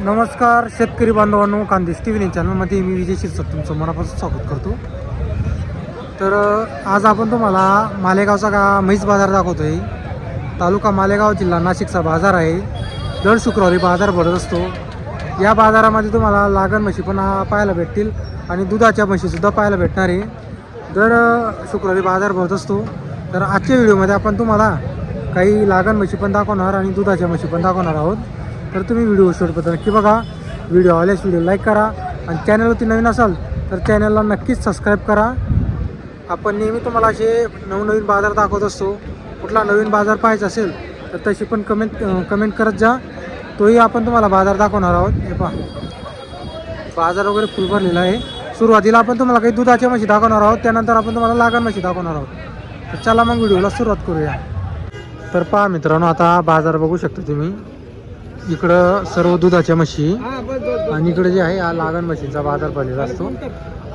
नमस्कार शेतकरी बांधवांनो, खानदेश टी.व्ही. चॅनलमध्ये मी विजय शिरसाट तुमचं मनापासून स्वागत करतो. तर आज आपण तुम्हाला मालेगावचा म्हैस बाजार दाखवतो आहे. तालुका मालेगाव, जिल्हा नाशिकचा बाजार आहे. दर शुक्रवारी बाजार भरत असतो. या बाजारामध्ये तुम्हाला लागण म्हशी पण पाहायला भेटतील आणि दुधाच्या म्हशीसुद्धा पाहायला भेटणार आहे. दर शुक्रवारी बाजार भरत असतो. तर आजच्या व्हिडिओमध्ये आपण तुम्हाला काही लागण म्हशी पण दाखवणार आणि दुधाच्या म्हशी पण दाखवणार आहोत. तर तुम्ही व्हिडिओ शेवटपर्यंत नक्की बघा. व्हिडिओ आल्यास व्हिडिओ लाईक करा आणि चॅनलवरती नवीन असाल तर चॅनलला नक्कीच सबस्क्राईब करा. आपण नेहमी तुम्हाला असे नवनवीन बाजार दाखवत असतो. कुठला नवीन बाजार पाहायचा असेल तर तशी पण कमेंट करत जा. तोही आपण तुम्हाला बाजार दाखवणार आहोत. हे पहा, बाजार वगैरे फुल भरलेला आहे. सुरुवातीला आपण तुम्हाला काही दुधाच्या म्हशी दाखवणार आहोत, त्यानंतर आपण तुम्हाला लागण म्हशी दाखवणार आहोत. तर चला मग व्हिडिओला सुरुवात करूया. तर पहा मित्रांनो, आता बाजार बघू शकता तुम्ही. इकडं सर्व दुधाच्या म्हशी आणि इकडे जे आहे हा लागण म्हशींचा बाजार भरलेला असतो.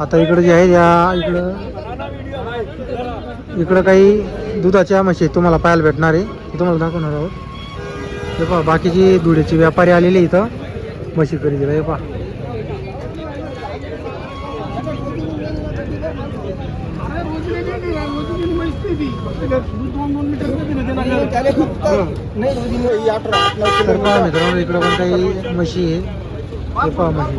आता इकडे जे आहे इकडं काही दुधाच्या म्हशी तुम्हाला पाहायला भेटणार आहे, ते तुम्हाला दाखवणार आहोत. हे पहा, बाकीची धुळेचे व्यापारी आलेले इथं म्हशी खरेदीला. हे पहा, तर पहा मित्रांनो, इकडं पण काही म्हशी आहे. हे पहा म्हशी.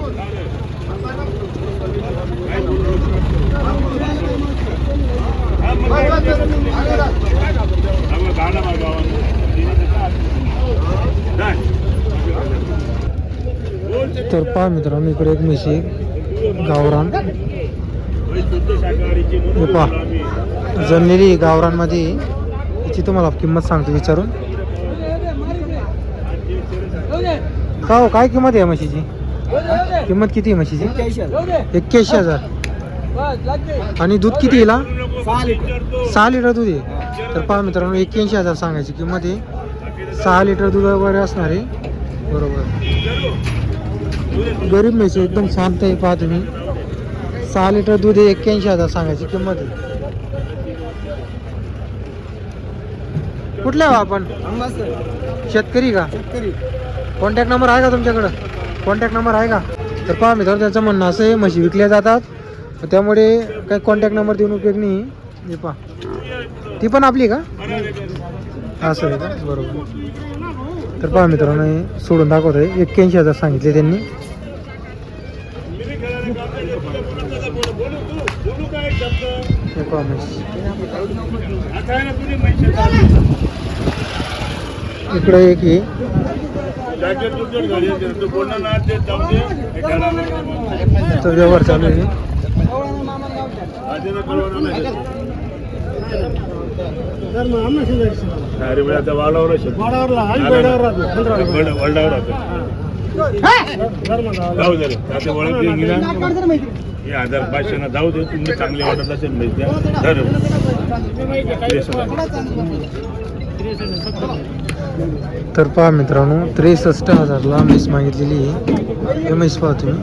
तर पहा मित्रांनो, इकडे एक म्हशी आहे गावरान. हे पहा, जमलेली गावरानमध्ये. याची तुम्हाला किंमत सांगतो विचारून. का हो, काय किंमत आहे म्हशीची? किंमत किती आहे म्हशीची? 81,000. आणि दूध किती येईल? 6 लिटर दूध आहे. तर पहा मित्रांनो, 81,000 सांगायची किंमत आहे. 6 लिटर दूध वगैरे असणार आहे. बरोबर, गरीब म्हशी एकदम शांत आहे. पहा तुम्ही, 6 लिटर दूध आहे, 81,000 सांगायची किंमत आहे. कुठल्या आपण शेतकरी का? कॉन्टॅक्ट नंबर आहे का तुमच्याकडं? कॉन्टॅक्ट नंबर आहे का? तर पहा मित्रांनो, त्याचं म्हणणं असं आहे, म्हशी विकल्या जातात, त्यामुळे काही कॉन्टॅक्ट नंबर देऊन उपयोग नाही. हे पहा, ती पण आपली का? असं आहे का? बरोबर. तर पहा मित्रांनो, हे सोडून दाखवत आहे. 81,000 सांगितले त्यांनी. हे पहा म्हशी. इकडे एक आहे. तो व्यवहार चालू आहे. हजार 500 जाऊ दे. तुम्ही चांगले वाटत असेल माहिती. तर पहा मित्रांनो, 63,000ला म्हैस मागितलेली आहे. हे म्हैस पहा तुम्ही,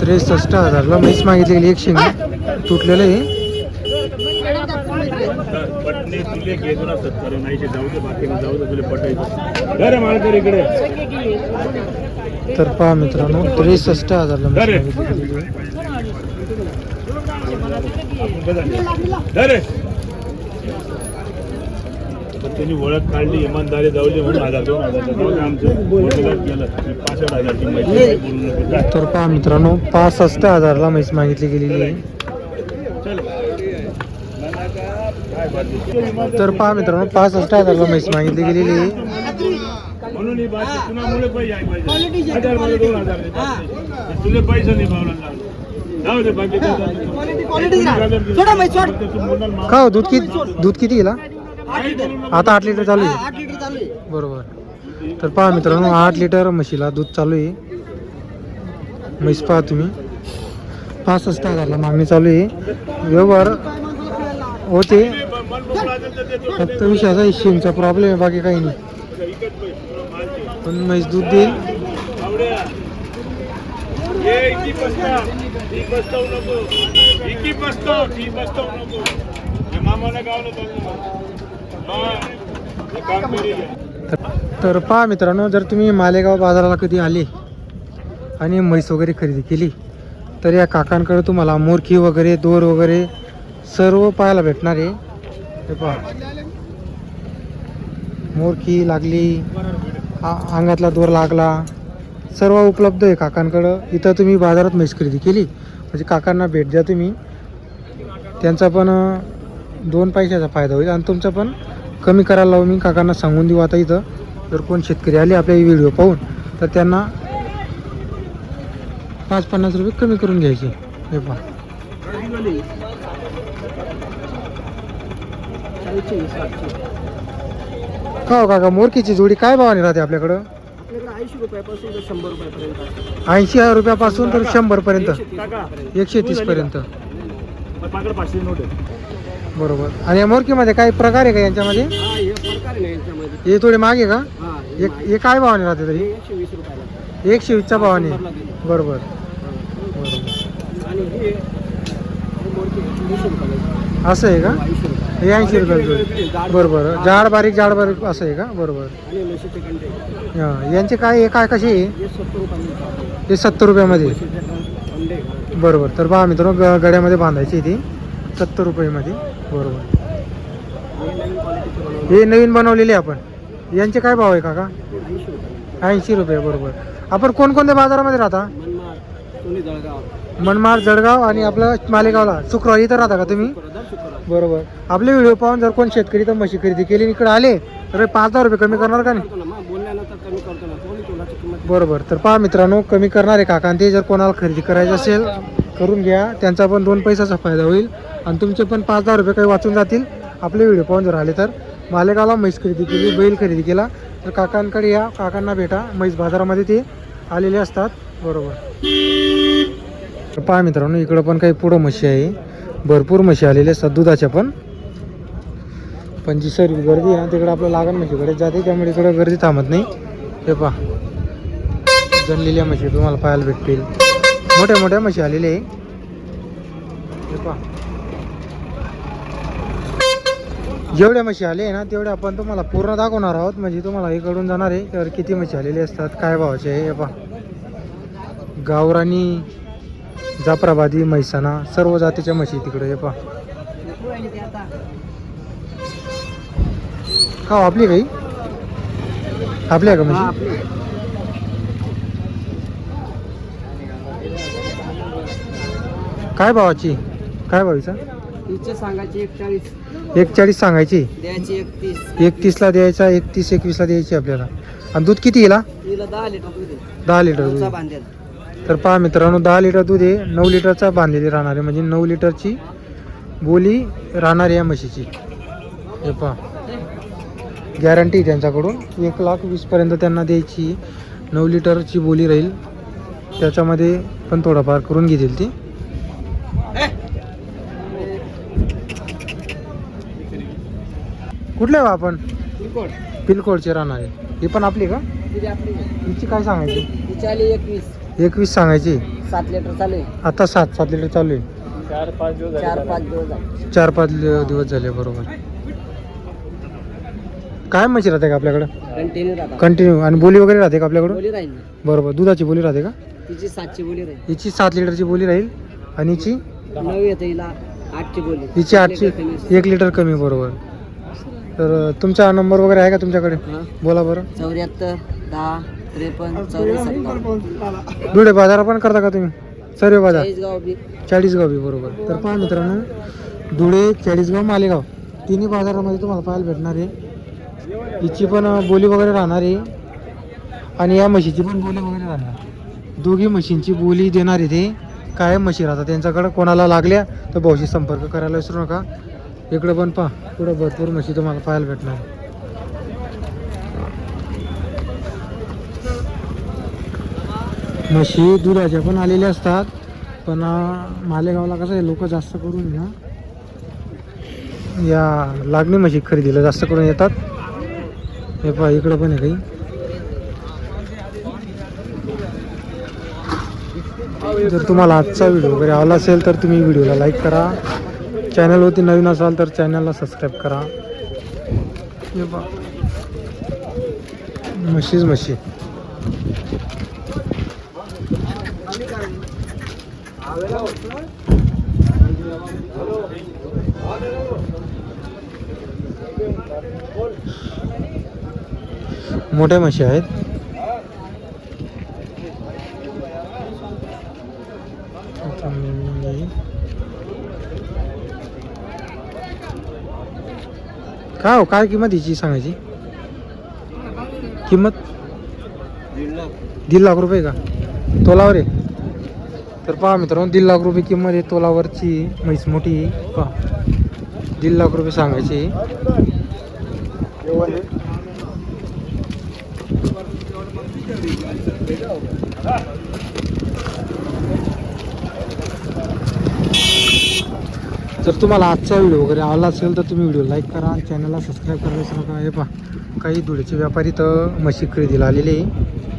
63,000ला म्हैस मागितलेली. एक शेंग तुटलेलं आहे. तर पहा मित्रांनो, 63,000ला म्हैस मागितलेली आहे. त्यांनी ओळख काढली, इमानदारी जाऊ दे म्हणून 1,000-2,000 आमचं केलं. 65,000ची माहिती. तर पहा मित्रांनो, 65,000ला म्हैस मागितली गेलेली आहे. तर पहा मित्रांनो, 65,000ला म्हैस मागितली गेलेली आहे. म्हणून ही बात कुणामुळे पैसे पाहिजे. 1,000-2,000 तुझे पैसे नाही पावला. जाऊ दे बाकी. का हो, दूध किती गेला? आता 8 लिटर चालू आहे. बरोबर. तर पहा मित्रांनो, 8 लिटर म्हशीला दूध चालू आहे. म्हैस पहा तुम्ही, 65,000ला मागणी चालू आहे. व्यवहार होते, फक्त विषयाचा शेंगचा प्रॉब्लेम आहे, बाकी काही नाही. पण म्हैस दूध देईल. तर पहा मित्रांनो, जर तुम्ही मालेगाव बाजाराला कधी आले आणि म्हैस वगैरे खरेदी केली तर या काकांकडे तुम्हाला मोरखी वगैरे दोर वगैरे सर्व पाहायला भेटणार आहे. हे पहा, मोरखी लागली, अंगातला दोर लागला, सर्व उपलब्ध आहे काकांकडं. इथं तुम्ही बाजारात म्हैस खरेदी केली म्हणजे काकांना भेट द्या तुम्ही, त्यांचा पण 2 पैशाचा फायदा होईल आणि तुमचा पण कमी करायला लावून मी काकांना सांगून देऊ. आता इथं जर कोण शेतकरी आले आपल्या व्हिडिओ पाहून तर त्यांना 5-50 रुपये कमी करून घ्यायचे. हे पहा, का हो काका, मोरकीची जोडी काय भावाने राहते आपल्याकडं? 80 रुपयापासून तर 100 रुपयापर्यंत. 80 रुपयापासून तर 100 पर्यंत, 130 पर्यंत. पाकड 500 नोट आहे. बरोबर. आणि या मोरकीमध्ये काही प्रकार आहे का यांच्यामध्ये? हा, हे प्रकार आहे ना याच्यामध्ये. हे थोडे मागे का? हा, हे काय भावाने राहते तरी? 120 रुपयाला. 120च्या भावाने. बरोबर. आणि हे मोरकी 20 रुपयाला. असं आहे का? 80 रुपये. हे 80 रुपये जोडी. बरोबर. जाड बारीक असं आहे का? बरोबर. आणि म्हशीचे कंडे हां, यांचे काय, हे काय कसे आहे? हे 70 रुपयाला. हे 70 रुपयामध्ये. अंडे बरोबर. तर पहा मित्रांनो, गड्यामध्ये बांधायची ती 70 रुपयामध्ये. बरोबर. हे नवीन क्वालिटीचे बनवले. हे नवीन बनवलेले आपण. यांचे काय भाव आहे काका? 80 रुपये. 80 रुपये. बरोबर. आपण कोणकोणत्या बाजारामध्ये राहता? मनमाड, सोनी जळगाव. मनमाड, जळगाव आणि आपलं मालेगावला. शुक्रवारी इथं राहता का तुम्ही? शुक्रवार. बरोबर. आपले व्हिडिओ पाहून जर कोण शेतकरी तर म्हशी खरेदी केली इकडे आले तर 5-10 रुपये कमी करणार का नाही? करतो ना, मग बोलल्यानंतर कमी करतो ना. कोणी तोलाची किंमत. बरोबर. तर पहा मित्रांनो, कमी करणारे काका आणि ते जर कोणाला खरेदी करायचं असेल करून घ्या, त्यांचा पण 2 पैशाचा फायदा होईल आणि तुमचे पण 5-10 रुपये काही वाचून जातील. आपले व्हिडिओ पाहून जर आले तर मालेगावला म्हैस खरेदी केली, बैल खरेदी केला तर काकांकडे या, काकांना भेटा. म्हैस बाजारामध्ये ते आलेले असतात. बरोबर. तर पहा मित्रांनो, इकडं पण काही पुढं म्हशी आहे, भरपूर म्हशी आलेले असतात दुधाच्या पण जी सर्व गर्दी आहे ना तिकडे आपलं लागण म्हशीकडे जाते, त्यामुळे इकडं गर्दी थांबत नाही. हे पहा, जनलेल्या म्हशी तुम्हाला पाहायला भेटतील, मोठ्या मोठ्या म्हशी आलेल्या आहे. हे पहा, जेवढ्या म्हशी आले आहे ना तेवढ्या आपण तुम्हाला पूर्ण दाखवणार आहोत, म्हणजे तुम्हाला इकडून जाणार आहे तर किती म्हशी आलेले असतात, काय भावाचे आहे. हे पहा, गावरानी, जाफराबादी, म्हैसाणा सर्व जातीच्या म्हशी तिकडे. हे पहा, का आपली काही आपल्या का म्हशी? काय भावाची, काय भावीचा? तिचे सांगायचे 41. 41 सांगायची, द्यायची 31. 31ला द्यायचा, 31-21ला द्यायची आपल्याला. आणि दूध किती येला? तिला 10 लिटर दूध आहे. 10 लिटर दूध. बांधेल. तर पहा मित्रांनो, 10 लिटर दूध आहे, 9 लिटरचा बांधलेली राहणार आहे, म्हणजे 9 लिटरची बोली राहणार आहे या म्हशीची. हे पहा, गॅरंटी त्यांच्याकडून 1,20,000 पर्यंत त्यांना द्यायची. 9 लिटरची बोली राहील, त्याच्यामध्ये पण थोडाफार करून घेतील ती. कुठले हो आपण? पिलकोडचे राहणार आहे. ही पण आपली का? हिची काय सांगायची? 21 सांगायची. 7 लिटर चालू आहे. आता 7 लिटर चालू आहे. 4-5 दिवस झाले. 4-5 दिवस झाले. बरोबर. काय म्हशी राहते का आपल्याकडं? कंटिन्यू राहतात. कंटिन्यू. आणि बोली वगैरे राहते का आपल्याकडून? बोली राहील ना. बरोबर. दुधाची बोली राहते का? तिची 7ची बोली राहील. हिची 7 लिटरची बोली राहील आणि हिची 9 येते, हिला 8ची बोली. हिची 8ची, 1 लिटर कमी. बरोबर. तर तुमचा नंबर वगैरे आहे का तुमच्याकडे? बोला बरं. 74 10 53 74. धुळे बाजार पण करता का तुम्ही? सर्व बाजार चाळीसगाव. 40 बी. बरोबर. तर पहा मित्रांनो, धुळे, 40 मालेगाव तिन्ही बाजारामध्ये तुम्हाला पाहायला भेटणार आहे. हिची पण बोली वगैरे राहणार आहे आणि या म्हशीची पण बोली वगैरे राहणार. दोघी म्हशींची बोली देणार आहे ते. कायम म्हशी राहतात त्यांच्याकडं. कोणाला लागल्या तर भाऊशी संपर्क करायला विसरू नका. इकडं पण पहा, पुढं भरपूर म्हशी तुम्हाला पाहायला भेटणार. म्हशी दुधाच्या पण आलेल्या असतात, पण मालेगावला कसं आहे, लोक जास्त करून ना या लागणी म्हशी खरेदीला जास्त करून येतात. हे पहा, इकडं पण आहे काही. जर तुम्हाला आजचा व्हिडिओ वगैरे आवडला असेल तर तुम्ही व्हिडिओला लाईक करा. चॅनलवरती नवीन असाल तर चॅनलला सबस्क्राईब करा. हे पहा, म्हशीच म्हशी. मोठ्या म्हशी आहेत. काय हो, काय किंमत हिची सांगायची? किंमत 1.5 लाख रुपये का तोलावर आहे? तर पहा मित्रांनो, 1.5 लाख रुपये किंमत आहे तोलावरची म्हैस मोठी पहा. 1.5 लाख रुपये सांगायची. जर तुम्हाला आजचा व्हिडिओ वगैरे आवडला असेल तर तुम्ही व्हिडिओ लाईक करा आणि चॅनलला सबस्क्राईब करायला विसरू नका. हे पहा, काही धुळेचे व्यापारी तर म्हशी खरेदीला आलेले आहे.